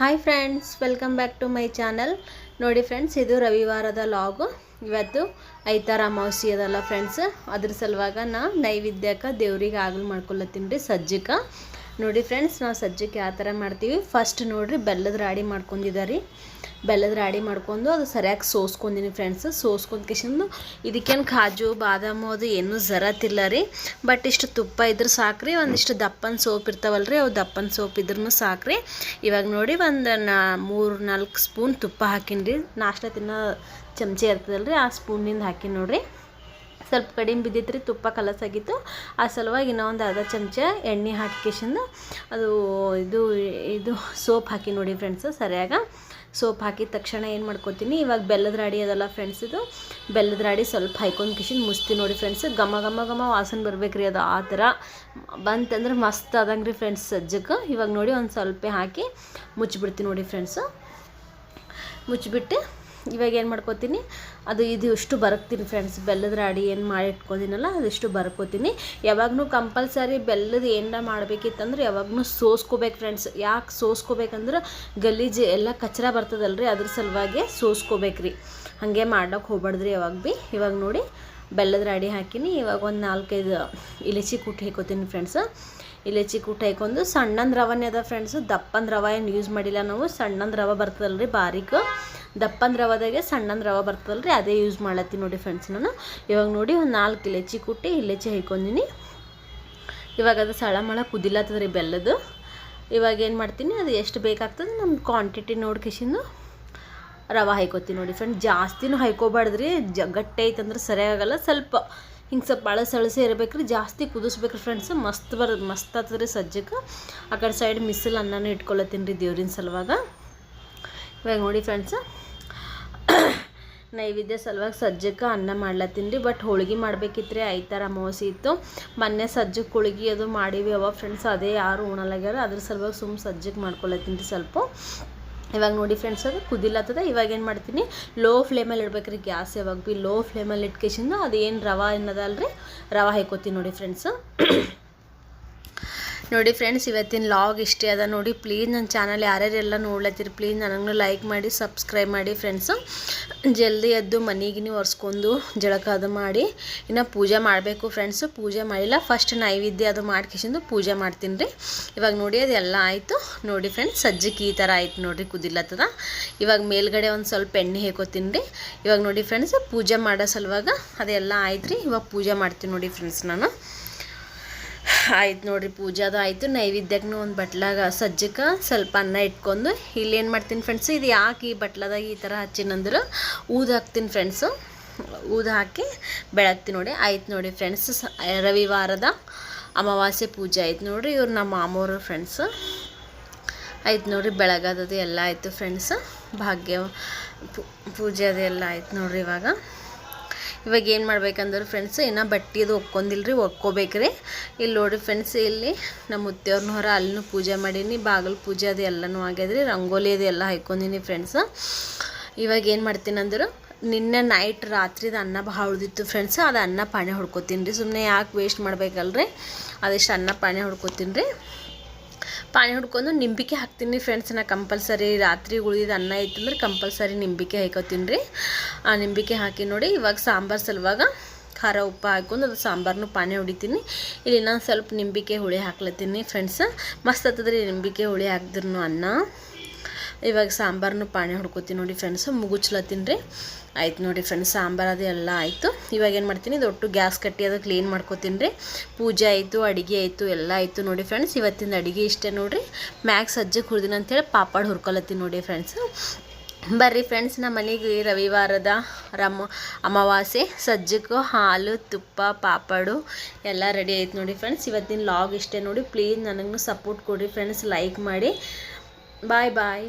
Hi friends, welcome back to my channel. ನೋಡಿ friends, ಇದು ರವಿವಾರದ ಲಾಗು. ಇವತ್ತು ಐತಾರ ಅಮಾವಾಸ್ಯೆ ಅದಲ್ಲ ಫ್ರೆಂಡ್ಸ್, ಅದ್ರ ಸಲುವಾಗ ನಾ ನೈವೇದ್ಯಕ್ಕೆ ದೇವ್ರಿಗೆ ಆಗಲು ಮಾಡ್ಕೊಳತ್ತೀನಿ ರೀ ಸಜ್ಜಕ್ಕೆ. ನೋಡಿ ಫ್ರೆಂಡ್ಸ್, ನಾವು ಸಜ್ಜಕ್ಕೆ ಯಾವ ಥರ ಮಾಡ್ತೀವಿ. ಫಸ್ಟ್ ನೋಡಿರಿ, ಬೆಲ್ಲದ ರಾಡಿ ಮಾಡ್ಕೊಂಡಿದ್ದಾರೆ. ಬೆಲ್ಲದ ರಾಡಿ ಮಾಡ್ಕೊಂಡು ಅದು ಸರಿಯಾಗಿ ಸೋಸ್ಕೊಂಡಿನಿ ಫ್ರೆಂಡ್ಸ್. ಸೋಸ್ಕೊಂಡು ಕಿಶಂದು ಇದಕ್ಕೇನು ಕಾಜು ಬಾದಾಮು ಅದು ಏನೂ ಜರತಿಲ್ಲ ರೀ. ಬಟ್ ಇಷ್ಟು ತುಪ್ಪ ಇದ್ರೆ ಸಾಕ್ರಿ. ಒಂದಿಷ್ಟು ದಪ್ಪನ ಸೋಪ್ ಇರ್ತಾವಲ್ಲ ರೀ, ಅವು ದಪ್ಪನ ಸೋಪ್ ಇದ್ರೂ ಸಾಕ್ರಿ. ಇವಾಗ ನೋಡಿ ಒಂದು 3-4 ಸ್ಪೂನ್ ತುಪ್ಪ ಹಾಕಿನಿ ರೀ. ನಾಷ್ಟ ತಿನ್ನೋ ಚಮಚೆ ಇರ್ತದಲ್ಲ ರೀ, ಆ ಸ್ಪೂನಿಂದ ಹಾಕಿ ನೋಡಿರಿ. ಸ್ವಲ್ಪ ಕಡಿಮೆ ಬಿದ್ದಿತ್ತು ರೀ, ತುಪ್ಪ ಕಲಸಾಗಿತ್ತು. ಆ ಸಲುವಾಗಿ ಇನ್ನೂ ಒಂದು ಅರ್ಧ ಚಮಚ ಎಣ್ಣೆ ಹಾಕಿಕೆಶಿಂದ ಅದು ಇದು ಸೋಪ್ ಹಾಕಿ ನೋಡಿ ಫ್ರೆಂಡ್ಸ್. ಸರಿಯಾಗ ಸೋಪ್ ಹಾಕಿದ ತಕ್ಷಣ ಏನು ಮಾಡ್ಕೊತೀನಿ, ಇವಾಗ ಬೆಲ್ಲದ ರಾಡಿ ಅದಲ್ಲ ಫ್ರೆಂಡ್ಸ್, ಇದು ಬೆಲ್ಲದ ರಾಡಿ ಸ್ವಲ್ಪ ಹಾಯ್ಕೊಂಡು ಕಿಶಿನ್ ಮುಸ್ತಿ ನೋಡಿ ಫ್ರೆಂಡ್ಸ್. ಘಮ ಘಮ ಘಮ ವಾಸನೆ ಬರ್ಬೇಕು ರೀ. ಅದು ಆ ಥರ ಬಂತಂದ್ರೆ ಮಸ್ತ್ ಆದಂಗೆ ರೀ ಫ್ರೆಂಡ್ಸ್ ಸಜ್ಜಕ್ಕೆ. ಇವಾಗ ನೋಡಿ ಒಂದು ಸ್ವಲ್ಪ ಹಾಕಿ ಮುಚ್ಚಿಬಿಡ್ತೀನಿ ನೋಡಿ ಫ್ರೆಂಡ್ಸು. ಮುಚ್ಚಿಬಿಟ್ಟು ಇವಾಗ ಏನು ಮಾಡ್ಕೊತೀನಿ, ಇದು ಇಷ್ಟು ಬರಕ್ತೀನಿ ಫ್ರೆಂಡ್ಸ್. ಬೆಲ್ಲದ ರಾಡಿ ಏನು ಮಾಡಿ ಇಟ್ಕೊಂಡಿನಲ್ಲ ಅದಿಷ್ಟು ಬರ್ಕೋತೀನಿ. ಯಾವಾಗೂ ಕಂಪಲ್ಸರಿ ಬೆಲ್ಲದ ಏನಾರ ಮಾಡಬೇಕಿತ್ತಂದ್ರೆ ಯಾವಾಗೂ ಸೋಸ್ಕೋಬೇಕು ಫ್ರೆಂಡ್ಸ್. ಯಾಕೆ ಸೋಸ್ಕೋಬೇಕಂದ್ರೆ ಗಲೀಜು ಎಲ್ಲ ಕಚ್ರ ಬರ್ತದಲ್ರಿ, ಅದ್ರ ಸಲುವಾಗಿ ಸೋಸ್ಕೋಬೇಕ್ರಿ. ಹಾಗೆ ಮಾಡೋಕೆ ಹೋಗ್ಬಾರ್ದ್ರಿ ಯಾವಾಗ ಭೀ. ಇವಾಗ ನೋಡಿ ಬೆಲ್ಲದ ರಾಡಿ ಹಾಕಿನಿ. ಇವಾಗ ಒಂದು 4-5 ಇಲಚಿ ಕುಟ್ಟಿ ಹಾಕೋತೀನಿ ಫ್ರೆಂಡ್ಸ್. ಇಲಚಿ ಕುಟ್ಟಿ ಹಾಕೊಂಡು ಸಣ್ಣಂದು ರವನೇ ಅದ ಫ್ರೆಂಡ್ಸು. ದಪ್ಪಂದು ರವೆ ಏನು ಯೂಸ್ ಮಾಡಿಲ್ಲ ನಾವು. ಸಣ್ಣಂದು ರವೆ ಬರ್ತದಲ್ರಿ ಬಾರೀಕು. ದಪ್ಪಂದು ರವದಾಗೆ ಸಣ್ಣಂದು ರವೆ ಬರ್ತದಲ್ರಿ, ಅದೇ ಯೂಸ್ ಮಾಡತ್ತೀನಿ ನೋಡಿ ಫ್ರೆಂಡ್ಸ್ ನಾನು. ಇವಾಗ ನೋಡಿ ಒಂದು 4 ಇಲಚಿ ಕುಟ್ಟಿ ಇಲಚಿ ಹಾಕೊಂಡಿನಿ. ಇವಾಗ ಅದು ಸಳಮಳ ಕುದಿಲತ್ತದ್ರಿ ಬೆಲ್ಲದು. ಇವಾಗ ಏನು ಮಾಡ್ತೀನಿ, ಅದು ಎಷ್ಟು ಬೇಕಾಗ್ತದೆ ನಮ್ಮ ಕ್ವಾಂಟಿಟಿ ನೋಡ್ಕಿಶಿಂದು ರವೆ ಹಾಯ್ಕೋತೀನಿ ನೋಡಿ ಫ್ರೆಂಡ್. ಜಾಸ್ತಿನೂ ಹಾಯ್ಕೋಬಾರ್ದ್ರಿ, ಗಟ್ಟಿ ಐತಂದ್ರೆ ಸರಿಯಾಗಲ್ಲ. ಸ್ವಲ್ಪ ಹಿಂಗೆ ಸ್ವಲ್ಪ ಅಳಸಳಸೆ ಇರಬೇಕ್ರಿ, ಜಾಸ್ತಿ ಕುದಿಸ್ಬೇಕ್ರಿ ಫ್ರೆಂಡ್ಸ್. ಮಸ್ತ್ ಆಗ್ತದ್ರಿ ಸಜ್ಜಕ್ಕೆ. ಆ ಕಡೆ ಸೈಡ್ ಮಿಸಲ್ ಅನ್ನನೂ ಇಟ್ಕೊಳತ್ತೀನಿ ರೀ ದೇವ್ರಿನ ಸಲುವಾಗ. ಇವಾಗ ನೋಡಿ ಫ್ರೆಂಡ್ಸ್, ನೈವೇದ್ಯ ಸಲುವಾಗಿ ಸಜ್ಜಕ್ಕೆ ಅನ್ನ ಮಾಡ್ಲತ್ತೀನಿ ರೀ. ಬಟ್ ಹೋಳ್ಗೆ ಮಾಡ್ಬೇಕಿತ್ತು ರೀ, ಐತಾರ ಅಮಾವಾಸ್ಯೆ ಇತ್ತು. ಮೊನ್ನೆ ಸಜ್ಜಕ್ಕೆ ಹೋಳ್ಗೆ ಅದು ಮಾಡೀವಿ ಅವ ಫ್ರೆಂಡ್ಸ್. ಅದೇ ಯಾರು ಉಣಲಾಗ್ಯಾರ, ಅದ್ರ ಸಲುವಾಗಿ ಸಜ್ಜಕ್ಕೆ ಮಾಡ್ಕೊಳತ್ತೀನಿ ರೀ ಸ್ವಲ್ಪ. ಇವಾಗ ನೋಡಿ ಫ್ರೆಂಡ್ಸ್, ಅದು ಕುದಿಲತ್ತದ. ಇವಾಗ ಏನು ಮಾಡ್ತೀನಿ, ಲೋ ಫ್ಲೇಮಲ್ಲಿ ಇಡ್ಬೇಕ್ರಿ ಗ್ಯಾಸ್. ಯಾವಾಗ ಭೀ ಲೋ ಫ್ಲೇಮಲ್ಲಿ ಇಟ್ಕೇಶಿಂದ ಅದು ಏನು ರವೆ ಏನದಲ್ರಿ, ರವೆ ಹಾಯ್ಕೋತೀನಿ ನೋಡಿ ಫ್ರೆಂಡ್ಸ್. ನೋಡಿ ಫ್ರೆಂಡ್ಸ್, ಇವತ್ತಿನ ಲಾಗ್ ಇಷ್ಟೇ ಅದ ನೋಡಿ. ಪ್ಲೀಸ್ ನನ್ನ ಚಾನಲ್ ಯಾರ್ಯಾರೆಲ್ಲ ನೋಡ್ಲತ್ತೀರಿ, ಪ್ಲೀಸ್ ನನಗೂ ಲೈಕ್ ಮಾಡಿ ಸಬ್ಸ್ಕ್ರೈಬ್ ಮಾಡಿ ಫ್ರೆಂಡ್ಸು. ಜಲ್ದಿ ಎದ್ದು ಮನೆಗಿನಿ ಒರೆಸ್ಕೊಂಡು ಜಳಕ ಅದು ಮಾಡಿ ಇನ್ನು ಪೂಜೆ ಮಾಡಬೇಕು ಫ್ರೆಂಡ್ಸು. ಪೂಜೆ ಮಾಡಿಲ್ಲ, ಫಸ್ಟ್ ನೈವೇದ್ಯ ಅದು ಮಾಡ್ಕಿಸಿಂದು ಪೂಜೆ ಮಾಡ್ತೀನಿ ರೀ. ಇವಾಗ ನೋಡಿ ಅದೆಲ್ಲ ಆಯಿತು ನೋಡಿ ಫ್ರೆಂಡ್ಸ್. ಸಜ್ಜಕ್ಕೆ ಈ ಥರ ಆಯ್ತು ನೋಡಿರಿ, ಕುದಿಲತ್ತದ. ಇವಾಗ ಮೇಲ್ಗಡೆ ಒಂದು ಸ್ವಲ್ಪ ಎಣ್ಣೆ ಹಾಕೋತೀನಿ ರೀ. ಇವಾಗ ನೋಡಿ ಫ್ರೆಂಡ್ಸ್, ಪೂಜೆ ಮಾಡೋ ಸಲುವಾಗ ಅದೆಲ್ಲ ಆಯ್ತು ರೀ. ಇವಾಗ ಪೂಜೆ ಮಾಡ್ತೀನಿ ನೋಡಿ ಫ್ರೆಂಡ್ಸ್ ನಾನು. ಆಯ್ತು ನೋಡಿರಿ, ಪೂಜೆ ಅದು ಆಯಿತು. ನೈವೇದ್ಯಕ್ಕೂ ಒಂದು ಬಟ್ಲಾಗ ಸಜ್ಜಕ್ಕೆ ಸ್ವಲ್ಪ ಅನ್ನ ಇಟ್ಕೊಂಡು ಇಲ್ಲೇನು ಮಾಡ್ತೀನಿ ಫ್ರೆಂಡ್ಸ್, ಇದು ಯಾಕೆ ಈ ಬಟ್ಲದಾಗ ಈ ಥರ ಹಚ್ಚಿನಂದ್ರೆ ಊದು ಹಾಕ್ತೀನಿ ಫ್ರೆಂಡ್ಸು. ಊದು ಹಾಕಿ ಬೆಳಗ್ತೀನಿ ನೋಡಿ. ಆಯ್ತು ನೋಡಿ ಫ್ರೆಂಡ್ಸ್, ರವಿವಾರದ ಅಮಾವಾಸ್ಯೆ ಪೂಜೆ ಆಯ್ತು ನೋಡಿರಿ. ಇವ್ರು ನಮ್ಮ ಮಾಮೂರು ಫ್ರೆಂಡ್ಸು. ಆಯ್ತು ನೋಡಿರಿ, ಬೆಳಗದು ಎಲ್ಲ ಆಯಿತು ಫ್ರೆಂಡ್ಸ್. ಭಾಗ್ಯ ಪೂಜೆ ಅದೆಲ್ಲ ಆಯ್ತು ನೋಡಿರಿ. ಇವಾಗ ಏನು ಮಾಡ್ಬೇಕಂದ್ರೆ ಫ್ರೆಂಡ್ಸ್, ಇನ್ನೂ ಬಟ್ಟೆದು ಒಕ್ಕೊಂಡಿಲ್ರಿ, ಒಕ್ಕೋಬೇಕ್ರಿ. ಇಲ್ಲಿ ನೋಡಿರಿ ಫ್ರೆಂಡ್ಸ್, ಇಲ್ಲಿ ನಮ್ಮ ಮುತ್ತೆಯವ್ರನ್ನ ಹೊರ ಅಲ್ಲಿನೂ ಪೂಜೆ ಮಾಡೀನಿ. ಬಾಗಿಲು ಪೂಜೆ ಅದು ಎಲ್ಲನೂ ಆಗ್ಯದ್ರಿ. ರಂಗೋಲಿ ಅದು ಎಲ್ಲ ಹಾಕ್ಕೊಂಡಿನಿ ಫ್ರೆಂಡ್ಸ್. ಇವಾಗ ಏನು ಮಾಡ್ತೀನಿ ಅಂದ್ರೆ, ನಿನ್ನೆ ನೈಟ್ ರಾತ್ರಿದು ಅನ್ನ ಭಾಳ ಉಳಿದಿತ್ತು ಫ್ರೆಂಡ್ಸ್. ಅದು ಅನ್ನ ಪಾಣೆ ಹೊಡ್ಕೊತೀನಿ ರೀ. ಸುಮ್ಮನೆ ಯಾಕೆ ವೇಸ್ಟ್ ಮಾಡ್ಬೇಕಲ್ರಿ, ಅದೆಷ್ಟು ಅನ್ನ ಪಾಣೆ ಹೊಡ್ಕೊತೀನಿ ರೀ. ಪಾನಿ ಹುಡ್ಕೊಂಡು ನಿಂಬಿಕೆ ಹಾಕ್ತೀನಿ ಫ್ರೆಂಡ್ಸ್. ನಾ ಕಂಪಲ್ಸರಿ ರಾತ್ರಿ ಉಳಿದಿದ್ದು ಅನ್ನ ಇತ್ತಂದ್ರೆ ಕಂಪಲ್ಸರಿ ನಿಂಬಿಕೆ ಹಾಕೋತೀನಿ ರೀ. ಆ ನಿಂಬಿಕೆ ಹಾಕಿ ನೋಡಿ. ಇವಾಗ ಸಾಂಬಾರು ಸಲುವಾಗ ಖಾರ ಉಪ್ಪು ಹಾಕ್ಕೊಂಡು ಅದು ಸಾಂಬಾರನ್ನು ಪಾನಿ ಹೊಡಿತೀನಿ. ಇಲ್ಲಿ ನಾನು ಸ್ವಲ್ಪ ನಿಂಬಿಕೆ ಹುಳಿ ಹಾಕ್ಲತ್ತೀನಿ ಫ್ರೆಂಡ್ಸ್. ಮಸ್ತ್ ಆಗ್ತದ್ರಿ ನಿಂಬಿಕೆ ಹುಳಿ ಹಾಕಿದ್ರೂ ಅನ್ನ. ಇವಾಗ ಸಾಂಬಾರನ್ನು ಪಾನಿ ಹೊಡ್ಕೊತೀನಿ ನೋಡಿ ಫ್ರೆಂಡ್ಸ್. ಮುಗುಚ್ಲತ್ತೀನಿ ರೀ. ಆಯ್ತು ನೋಡಿ ಫ್ರೆಂಡ್ಸ್, ಸಾಂಬಾರು ಅದು ಎಲ್ಲ ಆಯಿತು. ಇವಾಗ ಏನು ಮಾಡ್ತೀನಿ, ದೊಡ್ಡ ಗ್ಯಾಸ್ ಕಟ್ಟಿ ಅದು ಕ್ಲೀನ್ ಮಾಡ್ಕೊತೀನಿ ರೀ. ಪೂಜೆ ಆಯಿತು, ಅಡುಗೆ ಆಯಿತು, ಎಲ್ಲ ಆಯಿತು ನೋಡಿ ಫ್ರೆಂಡ್ಸ್. ಇವತ್ತಿನ ಅಡುಗೆ ಇಷ್ಟೇ ನೋಡಿರಿ. ಮ್ಯಾಗ್ ಸಜ್ಜಕ್ಕೆ ಹುರಿದಿನ ಅಂತೇಳಿ ಪಾಪಡ್ ಹುರ್ಕೊಳತ್ತೀನಿ ನೋಡಿ ಫ್ರೆಂಡ್ಸ್. ಬರ್ರಿ ಫ್ರೆಂಡ್ಸ್, ನಮ್ಮ ಮನೆಗೆ ರವಿವಾರದ ಅಮಾವಾಸ್ಯೆ ಸಜ್ಜಕ್ಕೆ ಹಾಲು ತುಪ್ಪ ಪಾಪಡು ಎಲ್ಲ ರೆಡಿ ಆಯ್ತು ನೋಡಿ ಫ್ರೆಂಡ್ಸ್. ಇವತ್ತಿನ ಲಾಗ್ ಇಷ್ಟೇ ನೋಡಿ. ಪ್ಲೀಸ್ ನನಗೂ ಸಪೋರ್ಟ್ ಕೊಡಿರಿ ಫ್ರೆಂಡ್ಸ್, ಲೈಕ್ ಮಾಡಿ. ಬಾಯ್ ಬಾಯ್.